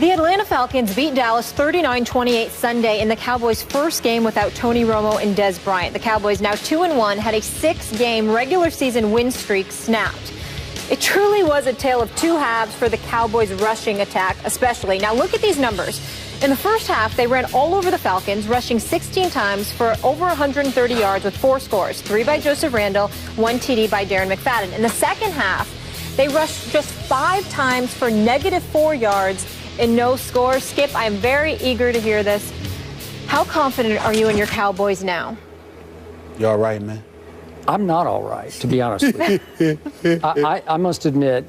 The Atlanta Falcons beat Dallas 39-28 Sunday in the Cowboys' first game without Tony Romo and Dez Bryant. The Cowboys, now 2-1, had a 6-game regular season win streak snapped. It truly was a tale of two halves for the Cowboys' rushing attack, especially. Now look at these numbers. In the first half, they ran all over the Falcons, rushing 16 times for over 130 yards with 4 scores, 3 by Joseph Randle, 1 TD by Darren McFadden. In the second half, they rushed just 5 times for -4 yards and no scores. Skip, I am very eager to hear this. How confident are you in your Cowboys now? You all right, man? I'm not all right, to be honest with you. I must admit,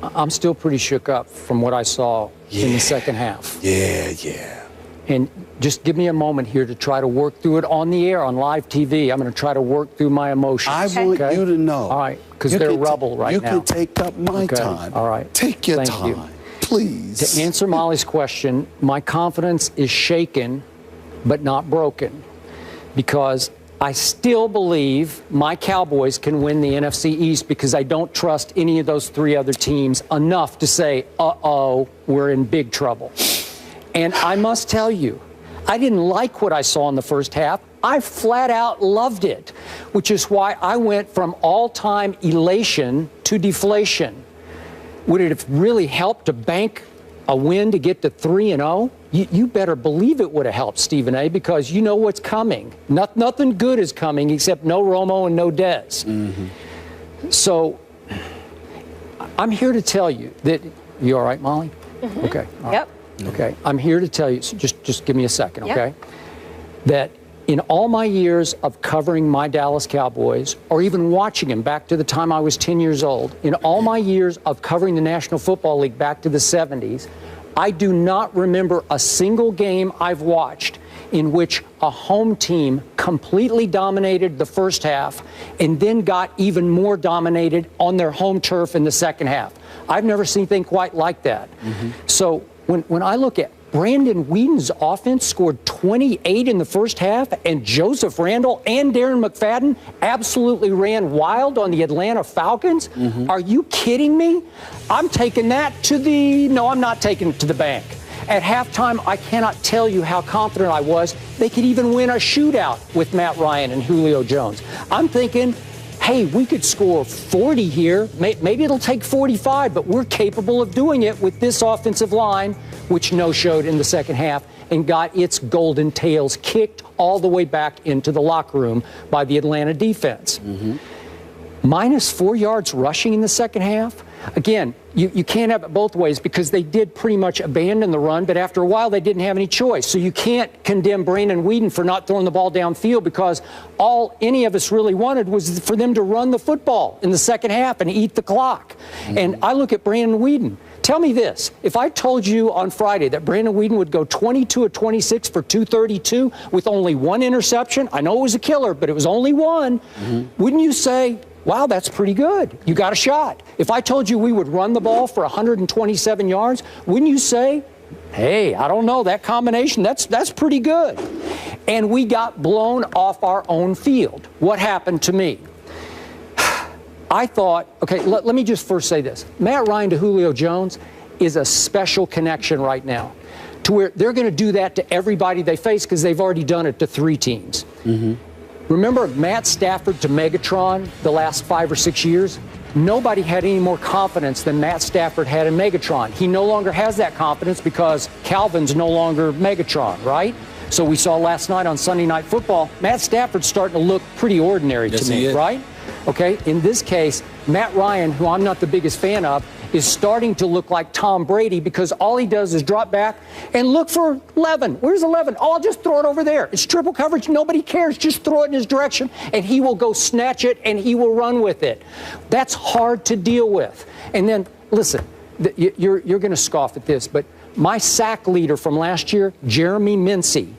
I'm still pretty shook up from what I saw in the second half. Yeah. And just give me a moment here to try to work through it on the air, on live TV. I'm going to try to work through my emotions. I want you to know. All right, because they're rubble right now. You can take up my time. All right. Take your Thank time, you. please. To answer Molly's question, my confidence is shaken but not broken, because I still believe my Cowboys can win the NFC East, because I don't trust any of those 3 other teams enough to say, uh-oh, we're in big trouble. And I must tell you, I didn't like what I saw in the first half. I flat out loved it, which is why I went from all-time elation to deflation. Would it have really helped to bank a win to get to 3-0? You better believe it would have helped, Stephen A., because you know what's coming. Nothing good is coming except no Romo and no Dez. So I'm here to tell you that, you all right, Molly? Okay. All right. Yep. Okay. I'm here to tell you, so just give me a second, okay? That in all my years of covering my Dallas Cowboys, or even watching them back to the time I was 10 years old, in all my years of covering the National Football League back to the 70s, I do not remember a single game I've watched in which a home team completely dominated the first half and then got even more dominated on their home turf in the second half. I've never seen anything quite like that. So when I look at Brandon Whedon's offense scored 28 in the first half, and Joseph Randle and Darren McFadden absolutely ran wild on the Atlanta Falcons. Are you kidding me? I'm taking that to the, no, I'm not taking it to the bank. At halftime, I cannot tell you how confident I was they could even win a shootout with Matt Ryan and Julio Jones. I'm thinking, hey, we could score 40 here. Maybe it'll take 45, but we're capable of doing it with this offensive line, which no-showed in the second half and got its golden tails kicked all the way back into the locker room by the Atlanta defense. -4 yards rushing in the second half. Again, you can't have it both ways, because they did pretty much abandon the run, but after a while they didn't have any choice. So you can't condemn Brandon Whedon for not throwing the ball downfield, because all any of us really wanted was for them to run the football in the second half and eat the clock. And I look at Brandon Whedon. Tell me this, if I told you on Friday that Brandon Whedon would go 22 of 26 for 232 with only 1 interception, I know it was a killer, but it was only 1, wouldn't you say, wow, that's pretty good, you got a shot? If I told you we would run the ball for 127 yards, wouldn't you say, hey, I don't know, that combination, that's pretty good? And we got blown off our own field. What happened to me? I thought, okay, let me just first say this. Matt Ryan to Julio Jones is a special connection right now, to where they're going to do that to everybody they face, because they've already done it to 3 teams. Remember Matt Stafford to Megatron the last 5 or 6 years? Nobody had any more confidence than Matt Stafford had in Megatron. He no longer has that confidence because Calvin's no longer Megatron, right? So we saw last night on Sunday Night Football, Matt Stafford's starting to look pretty ordinary to me, right? Okay, in this case, Matt Ryan, who I'm not the biggest fan of, is starting to look like Tom Brady, because all he does is drop back and look for 11. Where's 11? Oh, I'll just throw it over there. It's triple coverage. Nobody cares. Just throw it in his direction, and he will go snatch it, and he will run with it. That's hard to deal with. And then, listen, you're going to scoff at this, but my sack leader from last year, Jeremy Mincey,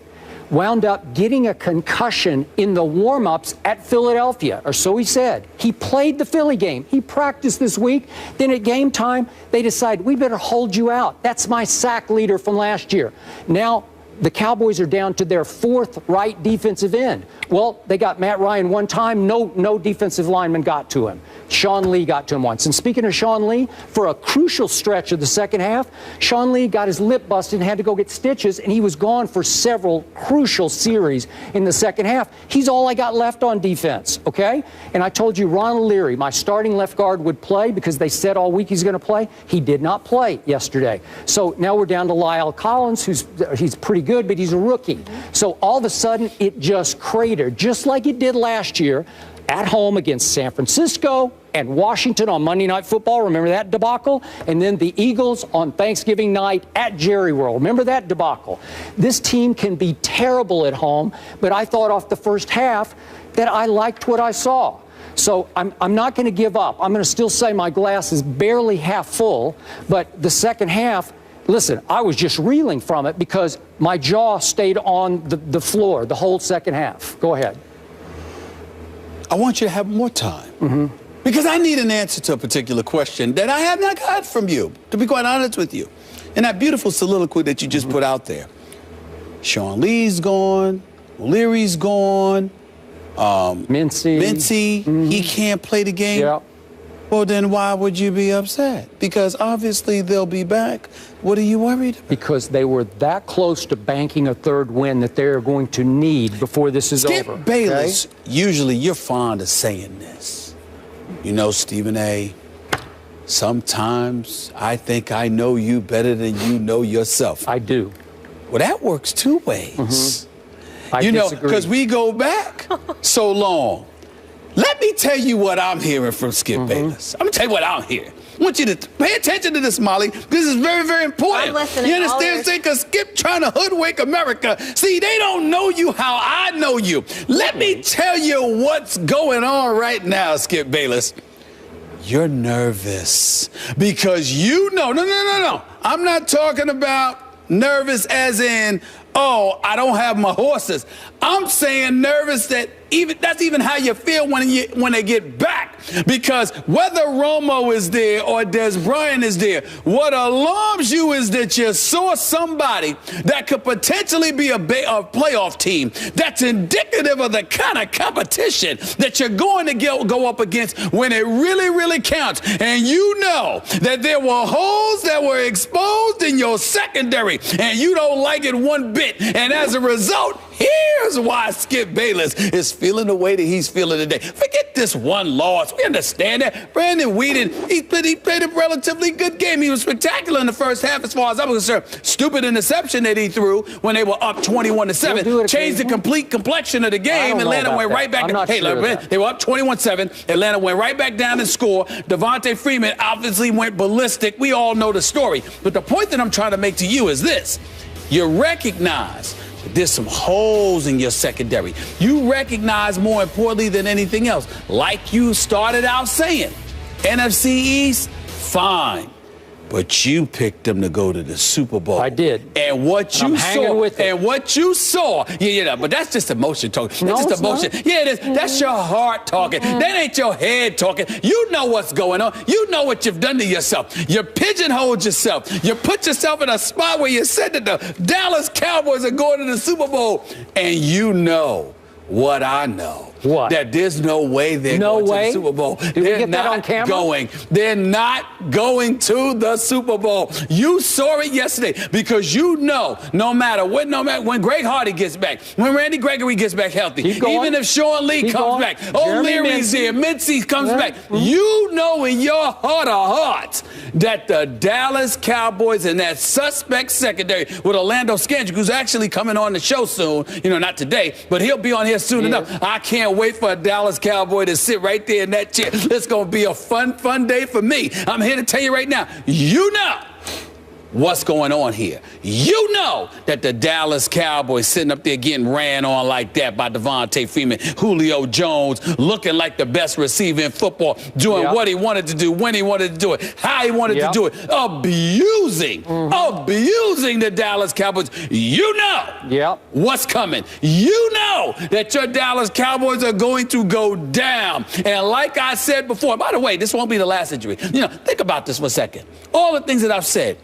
wound up getting a concussion in the warm-ups at Philadelphia, or so he said. He played the Philly game. He practiced this week. Then at game time, they decide, we better hold you out. That's my sack leader from last year. Now, the Cowboys are down to their 4th right defensive end. Well, they got Matt Ryan one time. No defensive lineman got to him. Sean Lee got to him once. And speaking of Sean Lee, for a crucial stretch of the second half, Sean Lee got his lip busted and had to go get stitches, and he was gone for several crucial series in the second half. He's all I got left on defense, okay? And I told you Ronald Leary, my starting left guard, would play because they said all week he's going to play. He did not play yesterday. So now we're down to Lyle Collins, he's pretty good, but he's a rookie. So all of a sudden, it just cratered, just like it did last year at home against San Francisco and Washington on Monday Night Football. Remember that debacle? And then the Eagles on Thanksgiving night at Jerry World. Remember that debacle? This team can be terrible at home, but I thought off the first half that I liked what I saw. So I'm not going to give up. I'm going to still say my glass is barely half full, but the second half, listen, I was just reeling from it because my jaw stayed on the floor the whole second half. Go ahead. I want you to have more time. Because I need an answer to a particular question that I have not got from you, to be quite honest with you. And that beautiful soliloquy that you just put out there. Sean Lee's gone. Leary's gone. Mincy, he can't play the game. Yeah. Well, then why would you be upset? Because obviously they'll be back. What are you worried about? Because they were that close to banking a third win that they're going to need before this is over. Skip Bayless, usually you're fond of saying this. You know, Stephen A., sometimes I think I know you better than you know yourself. I do. Well, that works two ways. I disagree. Because we go back so long. Let me tell you what I'm hearing from Skip Bayless. I'm going to tell you what I'm hearing. I want you to pay attention to this, Molly. This is very, very important. I'm listening. You understand? Because Skip trying to hoodwink America. See, they don't know you how I know you. Let me tell you what's going on right now, Skip Bayless. You're nervous because you know. No. I'm not talking about nervous as in, oh, I don't have my horses. I'm saying nervous that that's even how you feel when they get back. Because whether Romo is there or Des Bryant is there, what alarms you is that you saw somebody that could potentially be a playoff team that's indicative of the kind of competition that you're going to go up against when it really, really counts. And you know that there were holes that were exposed in your secondary, and you don't like it one bit. And as a result, here's why Skip Bayless is feeling the way that he's feeling today. Forget this one loss. We understand that. Brandon Weeden, he played a relatively good game. He was spectacular in the first half as far as I'm concerned. Stupid interception that he threw when they were up 21-7. Changed the complete complexion of the game. Atlanta went right back. They were up 21-7. Atlanta went right back down and scored. Devontae Freeman obviously went ballistic. We all know the story. But the point that I'm trying to make to you is this. You recognize there's some holes in your secondary. You recognize, more importantly than anything else, like you started out saying, NFC East, fine. But you picked them to go to the Super Bowl. I did. And what you saw, yeah, but that's just emotion talking. That's just emotion. Yeah, it is. That's your heart talking. That ain't your head talking. You know what's going on. You know what you've done to yourself. You pigeonholed yourself. You put yourself in a spot where you said that the Dallas Cowboys are going to the Super Bowl. And you know what I know. What? That there's no way they're going to the Super Bowl. Did we get that on camera? They're not going to the Super Bowl. You saw it yesterday because you know no matter when Greg Hardy gets back, when Randy Gregory gets back healthy, even if Sean Lee comes back, O'Leary's here, Mincy comes back, you know in your heart of hearts that the Dallas Cowboys and that suspect secondary with Orlando Scandrick, who's actually coming on the show soon, not today, but he'll be on here soon enough. I can't wait for a Dallas Cowboy to sit right there in that chair. It's going to be a fun day for me. I'm here to tell you right now, you know what's going on here. You know that the Dallas Cowboys sitting up there getting ran on like that by Devontae Freeman, Julio Jones, looking like the best receiver in football, doing what he wanted to do, when he wanted to do it, how he wanted to do it, abusing the Dallas Cowboys. You know what's coming. You know that your Dallas Cowboys are going to go down. And like I said before, by the way, this won't be the last injury. Think about this for a second. All the things that I've said.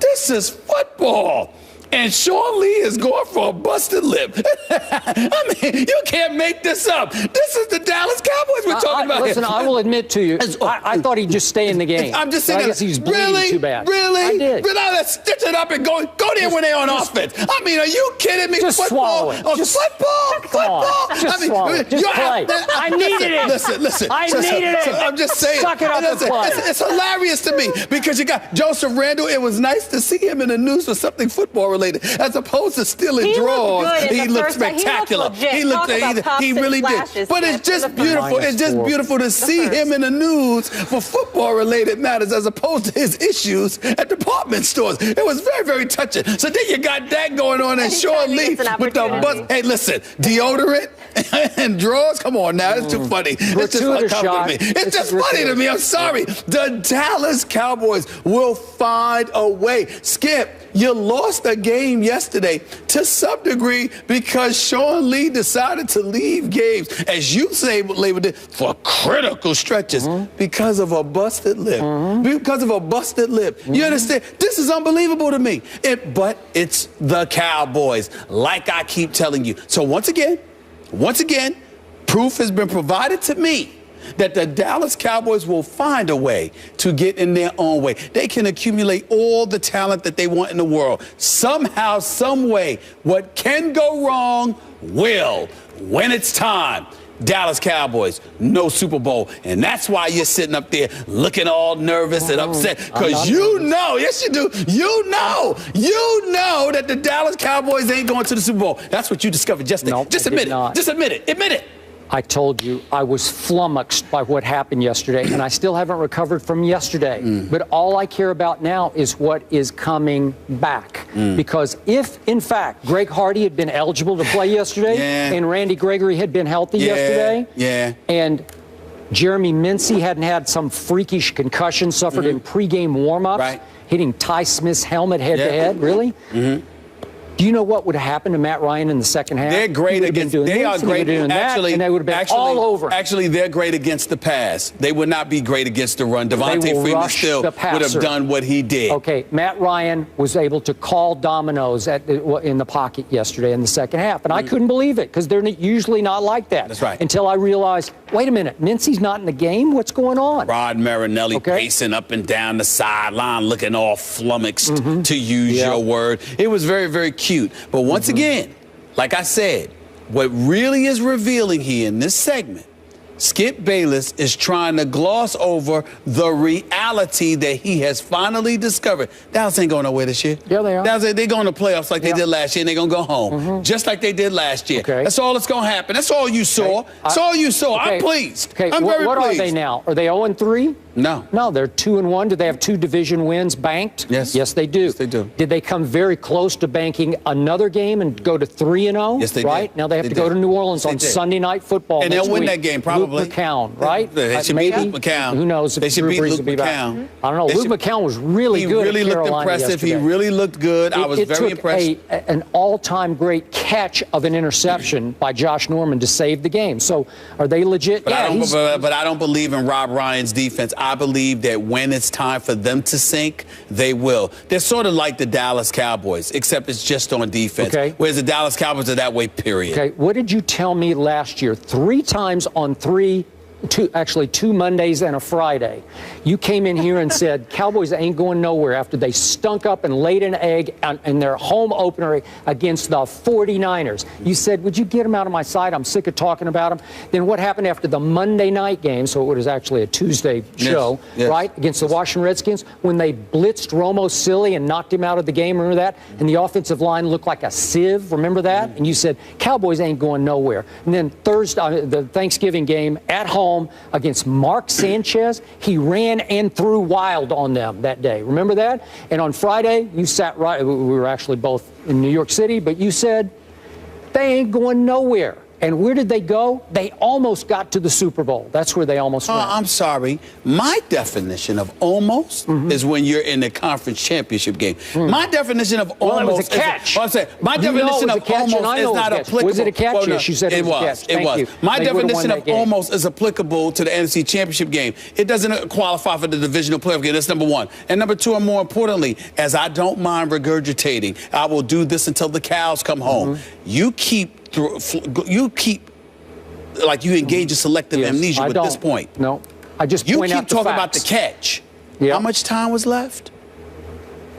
This is football. And Sean Lee is going for a busted lip. I mean, you can't make this up. This is the Dallas Cowboys we're talking about. Listen, I will admit to you, I thought he'd just stay in the game. I'm just saying, I guess he's bleeding too bad. Really? I did. Let's stitch it up and go there when they're on offense. I mean, are you kidding me? Just swallow it. Football. Just swallow it. Just play. I needed it. Listen. I needed it. I'm just saying. Suck it up and play. It's hilarious to me because you got Joseph Randle. It was nice to see him in the news for something football related, as opposed to stealing draws. He looked spectacular. He really did. But it's just beautiful. It's just beautiful to see him in the news for football related matters, as opposed to his issues at department stores. It was very, very touching. So then you got that going on, and Sean Lee with the bus. Hey, listen, deodorant and drawers. Come on now, it's too funny. It's just uncomfortable to me. It's just funny to me. I'm sorry. The Dallas Cowboys will find a way. Skip, you lost a game yesterday to some degree because Sean Lee decided to leave games, as you say, labeled it, for critical stretches because of a busted lip. Because of a busted lip. You understand? This is unbelievable to me. But it's the Cowboys, like I keep telling you. So once again, proof has been provided to me that the Dallas Cowboys will find a way to get in their own way. They can accumulate all the talent that they want in the world. Somehow, some way, what can go wrong will, when it's time. Dallas Cowboys, no Super Bowl. And that's why you're sitting up there looking all nervous and upset. Because you know, yes you do, you know that the Dallas Cowboys ain't going to the Super Bowl. That's what you discovered yesterday. Nope, just admit it. Just admit it. Admit it. I told you I was flummoxed by what happened yesterday, and I still haven't recovered from yesterday. But all I care about now is what is coming back. Because if, in fact, Greg Hardy had been eligible to play yesterday, and Randy Gregory had been healthy yesterday, and Jeremy Mincey hadn't had some freakish concussion suffered in pregame warm-ups, hitting Ty Smith's helmet head-to-head, really? Do you know what would have happened to Matt Ryan in the second half? They're great against. They are great. Actually, and they would have been all over. Actually, they're great against the pass. They would not be great against the run. Devontae Freeman still would have done what he did. Okay, Matt Ryan was able to call dominoes in the pocket yesterday in the second half, and I couldn't believe it because they're usually not like that. That's right. Until I realized, wait a minute, Mincey's not in the game. What's going on? Rod Marinelli pacing up and down the sideline, looking all flummoxed, to use your word. It was very, very cute. But once again, like I said, what really is revealing here in this segment, Skip Bayless is trying to gloss over the reality that he has finally discovered. Dallas ain't going nowhere this year. Yeah, they are. Dallas, they're going to playoffs like they did last year, and they're going to go home, just like they did last year. That's all that's going to happen. That's all you saw. That's all you saw. I'm pleased. I'm very pleased. What are they now? Are they 0-3? No. No, they're 2-1. Do they have 2 division wins banked? Yes. Yes, they do. Yes, they do. Did they come very close to banking another game and go to 3-0? Yes, they did. Right? Now they have to go to New Orleans on Sunday Night Football. And they'll win that game, probably. Luke McCown, right? They should beat Luke McCown. Who knows if they should beat Luke McCown. I don't know. Luke McCown was really good. He really looked impressive. Yesterday. He really looked good. I was very impressed. It took an all-time great catch of an interception by Josh Norman to save the game. So are they legit? But I don't believe in Rob Ryan's defense. I believe that when it's time for them to sink, they will. They're sort of like the Dallas Cowboys, except it's just on defense. Whereas the Dallas Cowboys are that way, period. Okay, what did you tell me last year? 3 times on 2 Mondays and a Friday. You came in here and said Cowboys ain't going nowhere after they stunk up and laid an egg in their home opener against the 49ers. You said, would you get them out of my sight? I'm sick of talking about them. Then what happened after the Monday night game, so it was actually a Tuesday show, right, against the Washington Redskins, when they blitzed Romo silly and knocked him out of the game, remember that? And the offensive line looked like a sieve, remember that? And you said, Cowboys ain't going nowhere. And then Thursday, the Thanksgiving game at home, against Mark Sanchez, he ran and threw wild on them that day. Remember that? And on Friday, you sat right. We were actually both in New York City, but you said they ain't going nowhere. And where did they go? They almost got to the Super Bowl. That's where they almost went. I'm sorry. My definition of almost is when you're in the conference championship game. My definition of almost it was a catch. My definition of almost is not applicable. Was it a catch? Well, no, Yes, you said it was a catch. It was. My definition of almost is applicable to the NFC championship game. It doesn't qualify for the divisional playoff game. That's number one. And number two, and more importantly, as I don't mind regurgitating, I will do this until the cows come home. You keep like you engage in selective amnesia with this point. No, I just you point keep out the talking facts. about the catch. Yep. How much time was left?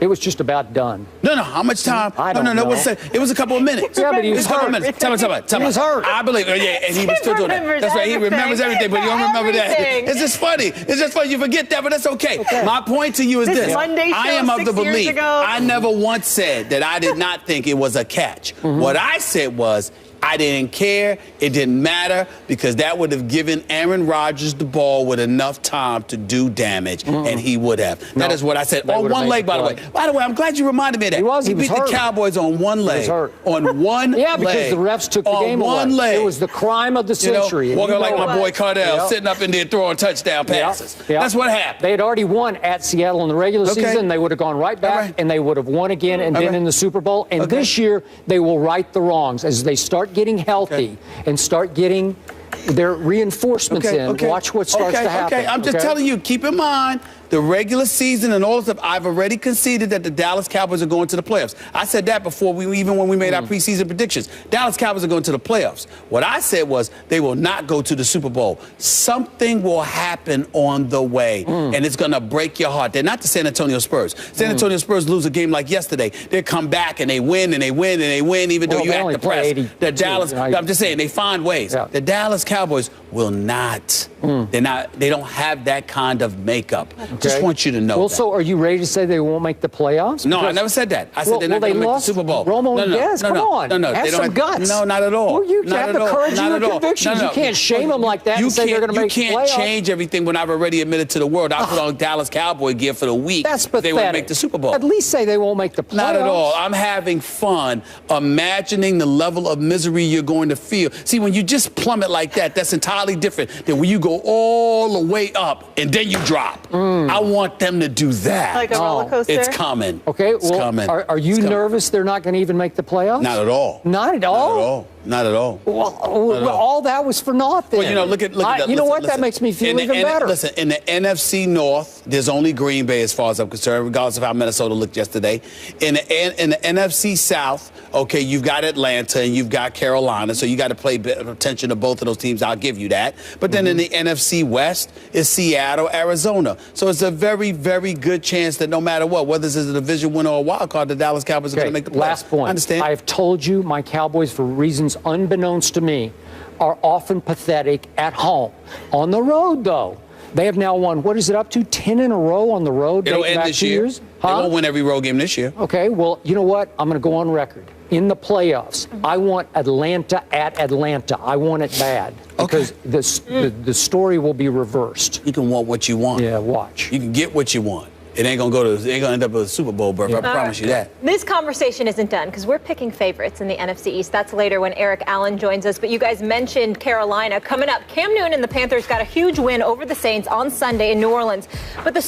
It was just about done. No, how much time? I don't know. It was a couple of minutes. Yeah, but he was hurt. Tell me. He was hurt. I believe it. Yeah, and he was still doing that. That's right. He remembers everything, but you don't remember that. It's just funny. It's just funny. You forget that, but that's okay. My point to you is this. I am of the belief. I never once said that I did not think it was a catch. What I said was, I didn't care. It didn't matter because that would have given Aaron Rodgers the ball with enough time to do damage, and he would have. That is what I said. On one leg, by the way. By the way, I'm glad you reminded me of that. He beat the Cowboys on one leg. On one leg. Yeah, because the refs took the game away. On one leg. It was the crime of the century. Walking like my boy Cardell, sitting up in there throwing touchdown passes. That's what happened. They had already won at Seattle in the regular season. They would have gone right back, and they would have won again and been in the Super Bowl. And this year, they will right the wrongs as they start getting healthy and start getting their reinforcements in. Watch what starts to happen. I'm just telling you, keep in mind, the regular season and all this stuff, I've already conceded that the Dallas Cowboys are going to the playoffs. I said that before, even when we made our preseason predictions. Dallas Cowboys are going to the playoffs. What I said was they will not go to the Super Bowl. Something will happen on the way, and it's going to break your heart. They're not the San Antonio Spurs. San Antonio Spurs lose a game like yesterday. They come back and they win and they win and they win, even though you act depressed. The Dallas, I'm just saying, they find ways. The Dallas Cowboys will not. They don't have that kind of makeup. Just want you to know that. So are you ready to say they won't make the playoffs? No, I never said that. I said they're not going to make the Super Bowl. Romo and Dez, come on. Have some guts. No, not at all. Well, you have the courage and the convictions. You can't shame them like that and say they're going to make the playoffs. You can't change everything when I've already admitted to the world. I put on Dallas Cowboy gear for the week. That's pathetic. They won't make the Super Bowl. At least say they won't make the playoffs. Not at all. I'm having fun imagining the level of misery you're going to feel. See, when you just plummet like that, that's entirely different than when you go all the way up and then you drop. I want them to do that. Like a roller coaster? It's coming. Okay, it's coming. Are you nervous they're not going to even make the playoffs? Not at all. Not at all? Not at all. Well, all that was for naught then. Well, look at that. You know what? That makes me feel even better. Listen, in the NFC North, there's only Green Bay as far as I'm concerned, regardless of how Minnesota looked yesterday. In the NFC South, okay, you've got Atlanta and you've got Carolina, so you got to pay attention to both of those teams. I'll give you that. But then in the NFC West is Seattle, Arizona. So it's a very, very good chance that no matter what, whether this is a division winner or a wild card, the Dallas Cowboys are going to make the playoffs. Last point. I understand. I have told you my Cowboys, for reasons unbeknownst to me, are often pathetic at home. On the road, though, they have now won, what is it up to, 10 in a row on the road? It'll end this year. They won't win every road game this year. Okay, well, you know what? I'm going to go on record. In the playoffs, I want Atlanta at Atlanta. I want it bad. Because the story will be reversed. You can want what you want. Yeah, watch. You can get what you want. It ain't gonna end up with a Super Bowl berth. I promise you that. This conversation isn't done because we're picking favorites in the NFC East. That's later when Eric Allen joins us. But you guys mentioned Carolina coming up. Cam Newton and the Panthers got a huge win over the Saints on Sunday in New Orleans. But the